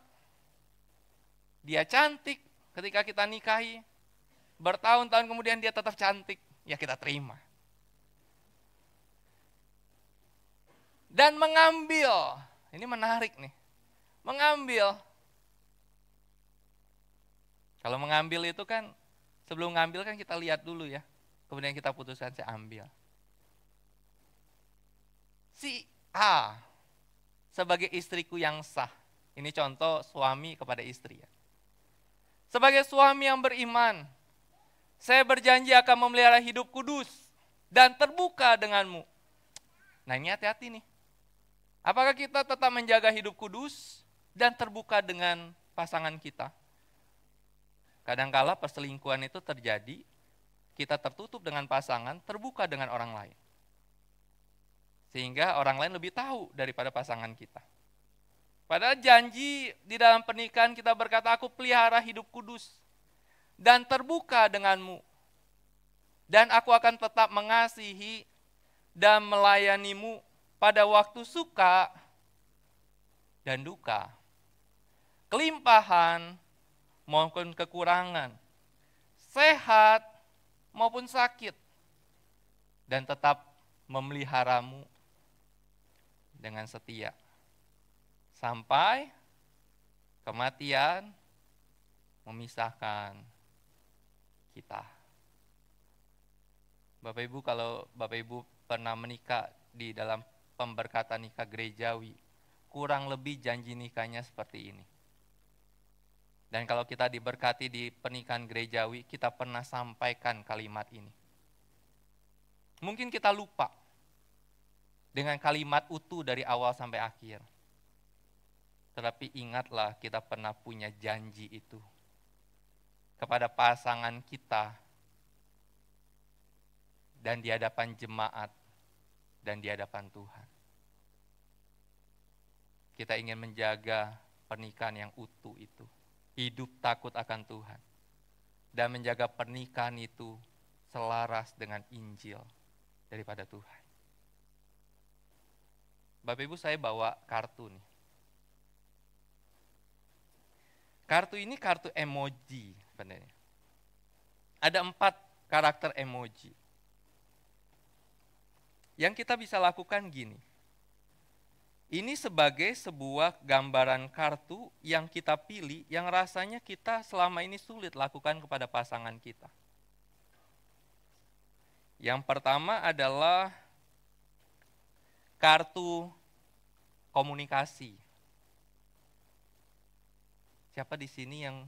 Dia cantik ketika kita nikahi, bertahun-tahun kemudian dia tetap cantik, ya kita terima. Dan mengambil, ini menarik nih, mengambil. Kalau mengambil itu kan, sebelum ngambil kan kita lihat dulu ya, kemudian kita putuskan saya ambil. Si A sebagai istriku yang sah, ini contoh suami kepada istri ya. Sebagai suami yang beriman, saya berjanji akan memelihara hidup kudus dan terbuka denganmu. Nah ini hati-hati nih. Apakah kita tetap menjaga hidup kudus dan terbuka dengan pasangan kita? Kadangkala perselingkuhan itu terjadi, kita tertutup dengan pasangan, terbuka dengan orang lain. Sehingga orang lain lebih tahu daripada pasangan kita. Padahal janji di dalam pernikahan kita berkata, aku pelihara hidup kudus dan terbuka denganmu. Dan aku akan tetap mengasihi dan melayanimu pada waktu suka dan duka. Kelimpahan maupun kekurangan, sehat maupun sakit, dan tetap memeliharamu dengan setia. Sampai kematian memisahkan kita. Bapak Ibu, kalau Bapak Ibu pernah menikah di dalam pemberkatan nikah gerejawi, kurang lebih janji nikahnya seperti ini. Dan kalau kita diberkati di pernikahan gerejawi, kita pernah sampaikan kalimat ini. Mungkin kita lupa dengan kalimat utuh dari awal sampai akhir. Tetapi ingatlah kita pernah punya janji itu kepada pasangan kita dan di hadapan jemaat dan di hadapan Tuhan. Kita ingin menjaga pernikahan yang utuh itu. Hidup takut akan Tuhan. Dan menjaga pernikahan itu selaras dengan Injil daripada Tuhan. Bapak Ibu, saya bawa kartu nih. Kartu ini kartu emoji sebenarnya. Ada 4 karakter emoji. Yang kita bisa lakukan gini. Ini sebagai sebuah gambaran kartu yang kita pilih, yang rasanya kita selama ini sulit lakukan kepada pasangan kita. Yang pertama adalah kartu komunikasi. Siapa di sini yang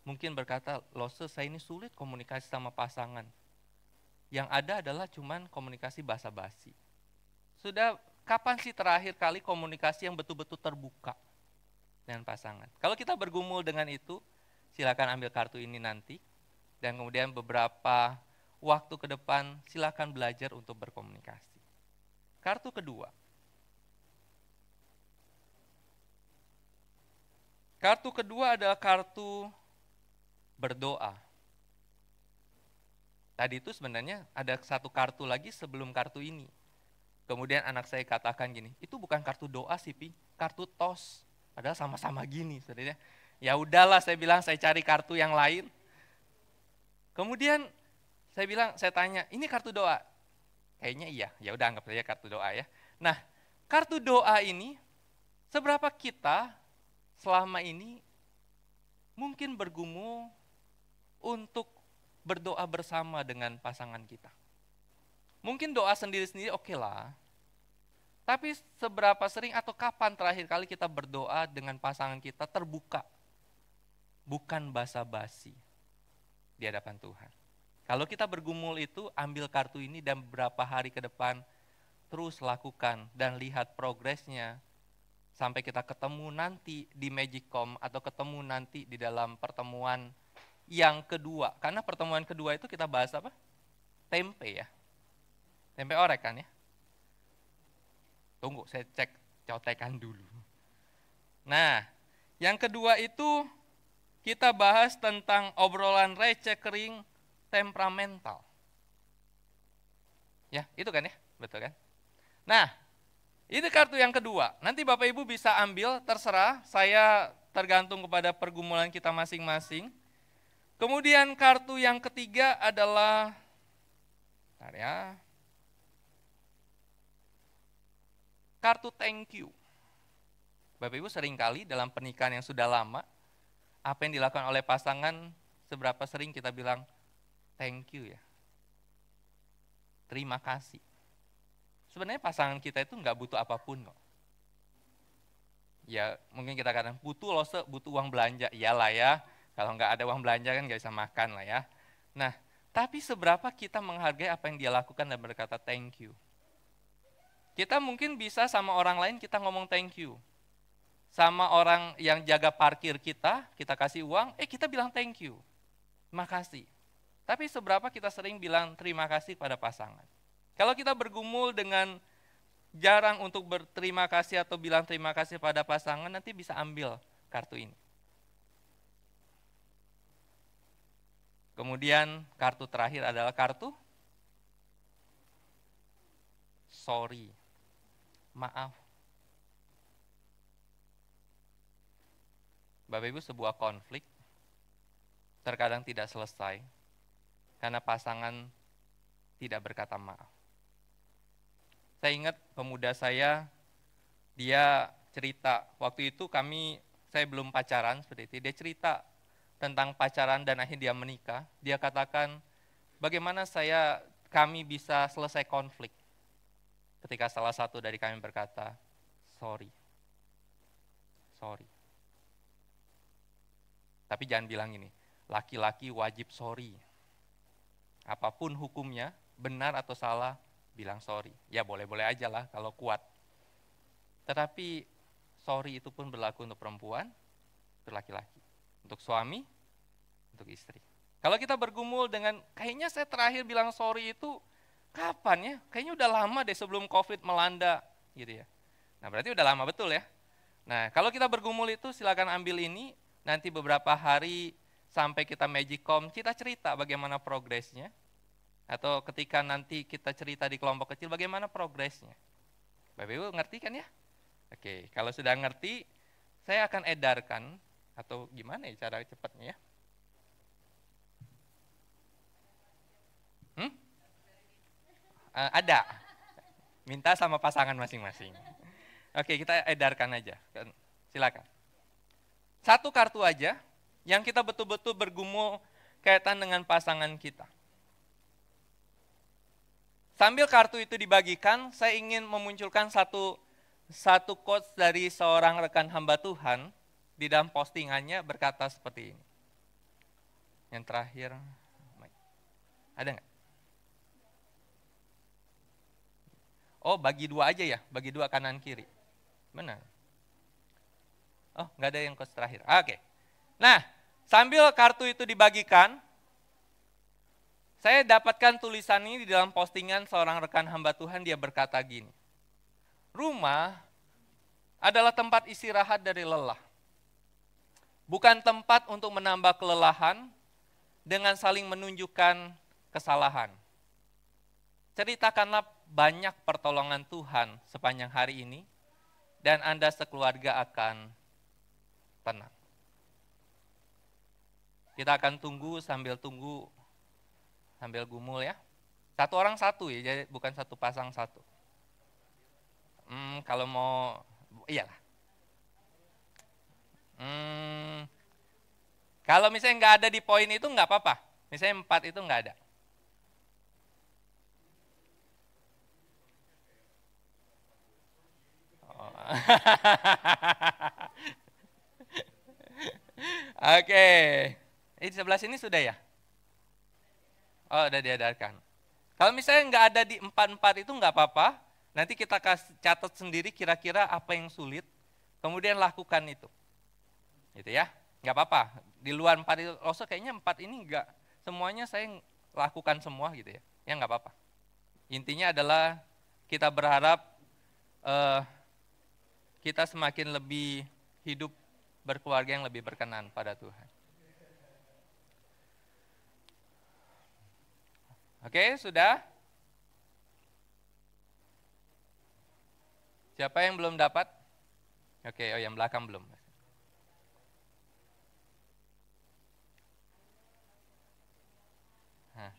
mungkin berkata, loh saya ini sulit komunikasi sama pasangan. Yang ada adalah cuman komunikasi basa-basi. Sudah kapan sih terakhir kali komunikasi yang betul-betul terbuka dengan pasangan? Kalau kita bergumul dengan itu, silakan ambil kartu ini nanti. Dan kemudian beberapa waktu ke depan, silakan belajar untuk berkomunikasi. Kartu kedua. Kartu kedua adalah kartu berdoa. Tadi itu sebenarnya ada satu kartu lagi sebelum kartu ini. Kemudian anak saya katakan gini, itu bukan kartu doa sih, Pi, kartu tos. Padahal sama-sama gini, sebenarnya. Ya udahlah, saya bilang saya cari kartu yang lain. Kemudian saya tanya, ini kartu doa? Kayaknya iya, ya udah anggap saja kartu doa ya. Nah, kartu doa ini seberapa kita selama ini mungkin bergumul untuk berdoa bersama dengan pasangan kita. Mungkin doa sendiri-sendiri oke lah. Tapi seberapa sering atau kapan terakhir kali kita berdoa dengan pasangan kita terbuka? Bukan basa-basi di hadapan Tuhan. Kalau kita bergumul itu, ambil kartu ini dan beberapa hari ke depan terus lakukan dan lihat progresnya sampai kita ketemu nanti di Magicom atau ketemu nanti di dalam pertemuan yang kedua. Karena pertemuan kedua itu kita bahas apa? Tempe ya. Tempe orek kan ya. Tunggu, saya cek cotekan dulu. Nah, yang kedua itu kita bahas tentang obrolan receh kering temperamental. Ya, itu kan ya? Betul kan? Nah, ini kartu yang kedua. Nanti Bapak Ibu bisa ambil, terserah. Saya tergantung kepada pergumulan kita masing-masing. Kemudian kartu yang ketiga adalah, bentar ya, kartu thank you. Bapak Ibu seringkali dalam pernikahan yang sudah lama, apa yang dilakukan oleh pasangan, seberapa sering kita bilang thank you ya. Terima kasih. Sebenarnya pasangan kita itu nggak butuh apapun kok. Ya mungkin kita kadang butuh uang belanja, iyalah ya. Kalau nggak ada uang belanja kan nggak bisa makan lah ya. Nah, tapi seberapa kita menghargai apa yang dia lakukan dan berkata thank you. Kita mungkin bisa sama orang lain kita ngomong thank you. Sama orang yang jaga parkir kita kasih uang, kita bilang thank you. Terima kasih. Tapi seberapa kita sering bilang terima kasih pada pasangan. Kalau kita bergumul dengan jarang untuk berterima kasih atau bilang terima kasih pada pasangan, nanti bisa ambil kartu ini. Kemudian kartu terakhir adalah kartu sorry, maaf. Bapak Ibu, sebuah konflik terkadang tidak selesai karena pasangan tidak berkata maaf. Saya ingat pemuda saya, dia cerita, waktu itu saya belum pacaran seperti itu, dia cerita tentang pacaran dan akhirnya dia menikah. Dia katakan, bagaimana kami bisa selesai konflik ketika salah satu dari kami berkata, sorry. Tapi jangan bilang ini, laki-laki wajib sorry. Apapun hukumnya, benar atau salah, bilang sorry. Ya boleh-boleh aja lah kalau kuat. Tetapi sorry itu pun berlaku untuk perempuan, untuk laki-laki. Untuk suami, untuk istri. Kalau kita bergumul dengan, kayaknya saya terakhir bilang sorry itu kapan ya? Kayaknya udah lama deh sebelum COVID melanda. Gitu ya. Nah berarti udah lama betul ya. Nah kalau kita bergumul itu silakan ambil ini, nanti beberapa hari sampai kita Magicom, kita cerita bagaimana progresnya. Atau ketika nanti kita cerita di kelompok kecil, bagaimana progresnya. Bapak Ibu ngerti kan ya? Oke, kalau sudah ngerti, saya akan edarkan, atau gimana ya cara cepatnya ya? Ada, minta sama pasangan masing-masing. Oke, kita edarkan aja, silakan. Satu kartu aja, yang kita betul-betul bergumul kaitan dengan pasangan kita. Sambil kartu itu dibagikan, saya ingin memunculkan satu quotes dari seorang rekan hamba Tuhan di dalam postingannya berkata seperti ini. Yang terakhir, ada nggak? Oh, bagi dua aja ya, bagi dua kanan kiri. Benar. Oh, nggak ada yang quotes terakhir. Oke. Nah, sambil kartu itu dibagikan, saya dapatkan tulisan ini di dalam postingan seorang rekan hamba Tuhan, dia berkata gini, Rumah adalah tempat istirahat dari lelah. Bukan tempat untuk menambah kelelahan dengan saling menunjukkan kesalahan. Ceritakanlah banyak pertolongan Tuhan sepanjang hari ini, dan Anda sekeluarga akan tenang. Kita akan tunggu sambil gumul ya. Satu orang satu ya, jadi bukan satu pasang satu. Kalau mau, iyalah. Kalau misalnya nggak ada di poin itu nggak apa-apa. Misalnya 4 itu nggak ada. Oh. Oke. Di sebelah sini sudah ya? Oh, udah diedarkan. Kalau misalnya nggak ada di 4-4 itu nggak apa-apa. Nanti kita catat sendiri kira-kira apa yang sulit. Kemudian lakukan itu. Gitu ya. Nggak apa-apa. Di luar 4 itu, kayaknya 4 ini nggak. Semuanya saya lakukan semua gitu ya. Ya nggak apa-apa. Intinya adalah kita berharap kita semakin lebih hidup berkeluarga yang lebih berkenan pada Tuhan. Oke, sudah? Siapa yang belum dapat? Oke, yang belakang belum. Nah.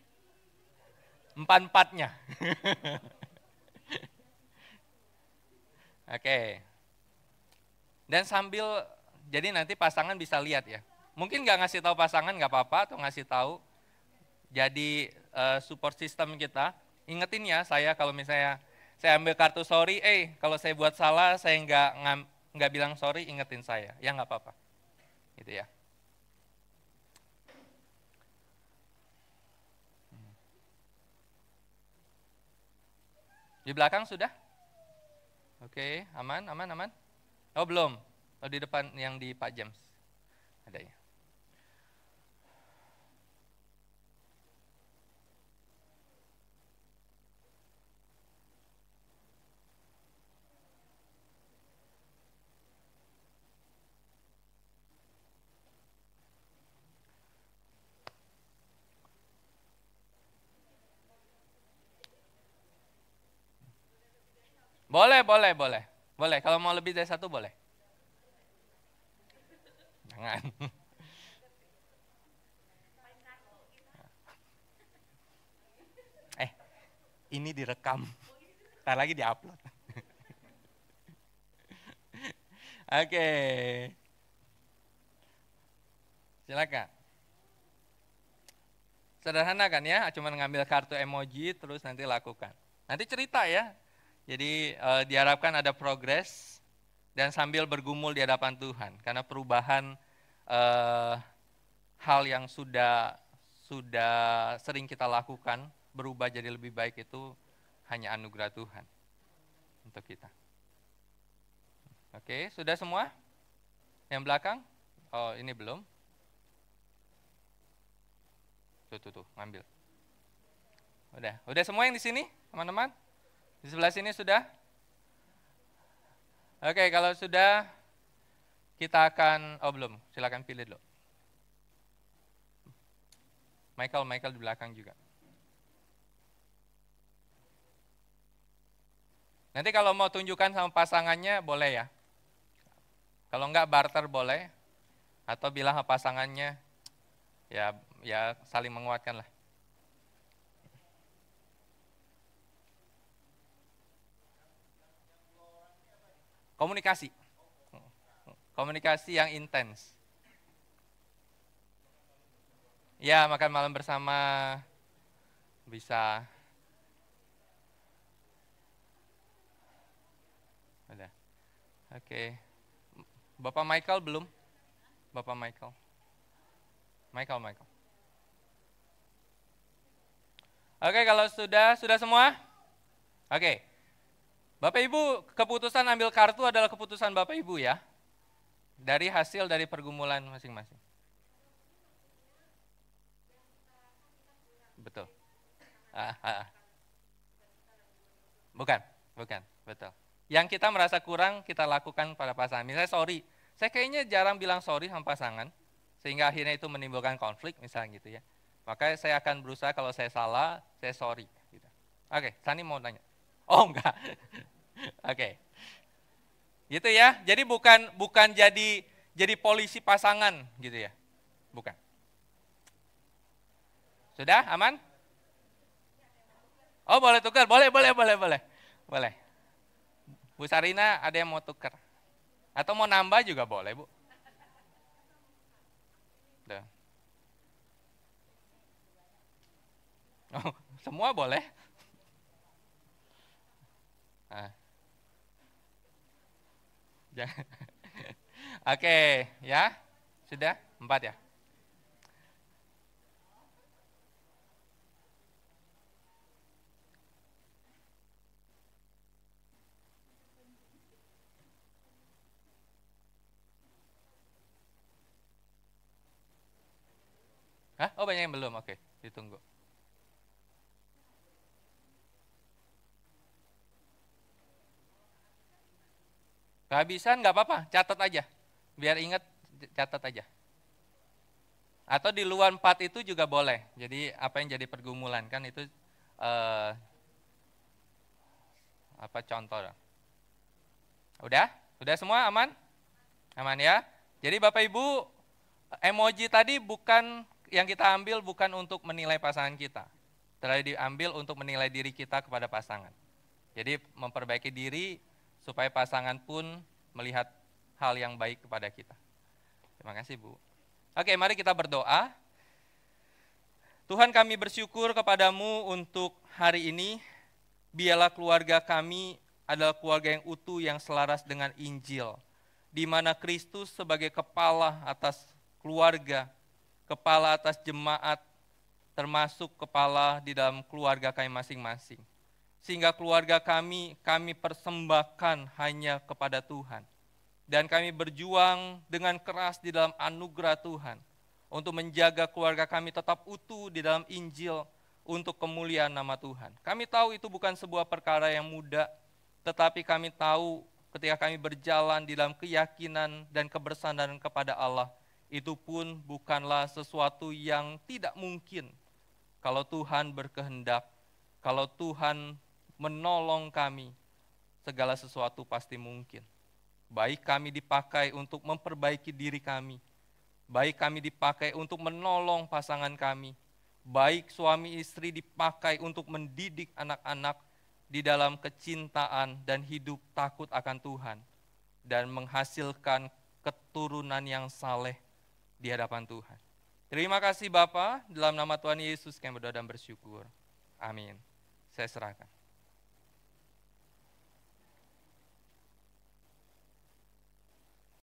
4-4-nya. Oke. Dan sambil, jadi nanti pasangan bisa lihat ya. Mungkin nggak ngasih tahu pasangan nggak apa-apa, atau ngasih tahu. Jadi support system kita, ingetin ya saya kalau misalnya saya ambil kartu sorry, kalau saya buat salah saya nggak bilang sorry, ingetin saya, ya nggak apa-apa, gitu ya. Di belakang sudah? Oke, aman. Oh belum, di depan yang di Pak James ada ya. Boleh. Kalau mau lebih dari 1 boleh. Jangan. Ini direkam. Ntar lagi diupload. Oke. Silakan. Sederhana kan ya, cuma ngambil kartu emoji terus nanti lakukan. Nanti cerita ya. Jadi diharapkan ada progres dan sambil bergumul di hadapan Tuhan. Karena perubahan hal yang sudah sering kita lakukan, berubah jadi lebih baik itu hanya anugerah Tuhan untuk kita. Oke, sudah semua? Yang belakang? Oh, ini belum. Tuh, ngambil. Udah semua yang di sini, teman-teman? Di sebelah sini sudah? Oke, kalau sudah, kita akan, belum, silakan pilih dulu. Michael di belakang juga. Nanti kalau mau tunjukkan sama pasangannya, boleh ya. Kalau enggak, barter boleh. Atau bilang sama pasangannya, ya saling menguatkan lah. Komunikasi yang intens. Ya, makan malam bersama bisa. Udah. Oke. Bapak Michael belum? Bapak Michael. Oke, kalau sudah semua? Oke. Bapak Ibu, keputusan ambil kartu adalah keputusan Bapak Ibu ya. Dari hasil dari pergumulan masing-masing. Betul. Bukan, betul. Yang kita merasa kurang, kita lakukan pada pasangan. Misalnya sorry, saya kayaknya jarang bilang sorry sama pasangan, sehingga akhirnya itu menimbulkan konflik, misalnya gitu ya. Makanya saya akan berusaha kalau saya salah, saya sorry. Gitu. Oke, Sani mau tanya. Oh enggak. Oke. Gitu ya. Jadi bukan jadi polisi pasangan gitu ya. Bukan. Sudah aman? Oh, boleh tukar. Boleh. Boleh. Bu Sarina ada yang mau tukar? Atau mau nambah juga boleh, Bu. Udah. Oh, semua boleh. Nah. Oke, ya. Sudah? 4 ya? Hah? Oh, banyak yang belum. Oke, ditunggu. Kehabisan nggak apa-apa, catat aja. Biar ingat, catat aja. Atau di luar 4 itu juga boleh. Jadi apa yang jadi pergumulan kan itu apa contoh. Udah? Udah semua aman? Aman ya? Jadi Bapak Ibu, emoji tadi bukan yang kita ambil bukan untuk menilai pasangan kita. Terlalu diambil untuk menilai diri kita kepada pasangan. Jadi memperbaiki diri supaya pasangan pun melihat hal yang baik kepada kita. Terima kasih Bu. Oke, mari kita berdoa. Tuhan, kami bersyukur kepadamu untuk hari ini. Biarlah keluarga kami adalah keluarga yang utuh, yang selaras dengan Injil, di mana Kristus sebagai kepala atas keluarga, kepala atas jemaat, termasuk kepala di dalam keluarga kami masing-masing. Sehingga keluarga kami persembahkan hanya kepada Tuhan. Dan kami berjuang dengan keras di dalam anugerah Tuhan, untuk menjaga keluarga kami tetap utuh di dalam Injil, untuk kemuliaan nama Tuhan. Kami tahu itu bukan sebuah perkara yang mudah, tetapi kami tahu ketika kami berjalan di dalam keyakinan dan kebersandaran kepada Allah, itu pun bukanlah sesuatu yang tidak mungkin. Kalau Tuhan berkehendak, kalau Tuhan menolong kami, segala sesuatu pasti mungkin. Baik kami dipakai untuk memperbaiki diri kami, baik kami dipakai untuk menolong pasangan kami, baik suami istri dipakai untuk mendidik anak-anak di dalam kecintaan dan hidup takut akan Tuhan, dan menghasilkan keturunan yang saleh di hadapan Tuhan. Terima kasih Bapa, dalam nama Tuhan Yesus kami berdoa dan bersyukur. Amin. Saya serahkan.